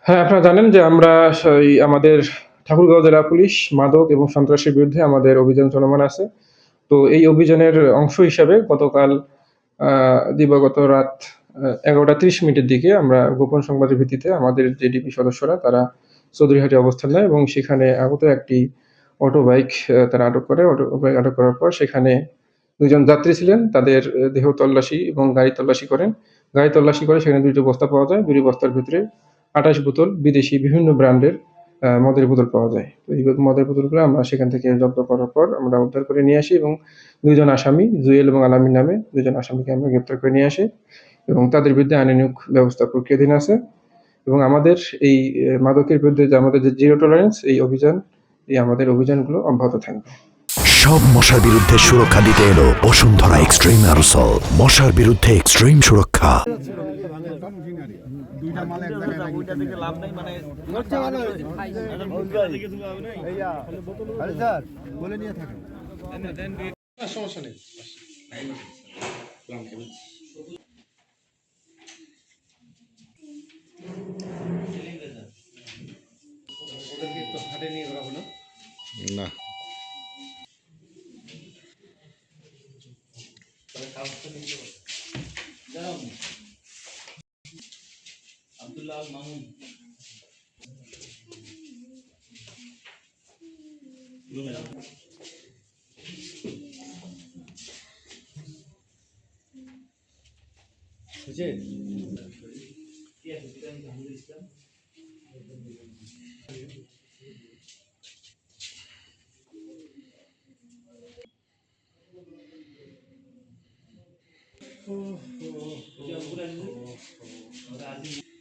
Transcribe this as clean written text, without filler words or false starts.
হ্যাঁ, আপনারা জানেন যে আমরা আমাদের ঠাকুরগাঁও জেলা পুলিশ মাদক এবং সন্ত্রাসের বিরুদ্ধে আমাদের অভিযান চলমান আছে। তো এই অভিযানের অংশ হিসাবে গতকাল আ দিবাগত রাত ১১:৩০ দিকে আমরা গোপন সংবাদের ভিত্তিতে আমাদের জেডিপি সদস্যরা তারা চৌধুরীহাটে অবস্থান নেয় এবং সেখানে আগত একটি অটো বাইক তারা আটক করে। অটো বাইক আটক করার পর সেখানে ২ জন যাত্রী ছিলেন। তাদের দেহ তল্লাশি এবং গাড়ি তল্লাশি করেন। গাড়ি তল্লাশি করে সেখানে ২ টি বস্তা পাওয়া যায়। ২ টি বস্তার ভেতরে ২৮ বোতল বিদেশি বিভিন্ন ব্র্যান্ডের মদের বোতল পাওয়া যায়। তো এই মদের বোতলগুলো আমরা সেখান থেকে জব্দ করার পর আমরা উদ্ধার করে নিয়ে আসি এবং ২ জন আসামি জুয়েল এবং আলামিন নামে ২ জন আসামিকে আমরা গ্রেপ্তার করে নিয়ে আসি এবং তাদের বিরুদ্ধে আইনানুগ ব্যবস্থা প্রক্রিয়াধীন আছে এবং আমাদের এই মাদকের বিরুদ্ধে যে আমাদের যে জিরো টলারেন্স এই অভিযান, এই আমাদের অভিযানগুলো অব্যাহত থাকবে। সব মশার বিরুদ্ধে সুরক্ষা দিতে এলো বসুন্ধরা এক্সট্রিম অ্যারোসল। মশার বিরুদ্ধে এক্সট্রিম সুরক্ষা। না। আব্দুল্লাহ আল মামুন বুঝে কি আছে সেটা আমি জানতে ইসলাম ও ও ও ও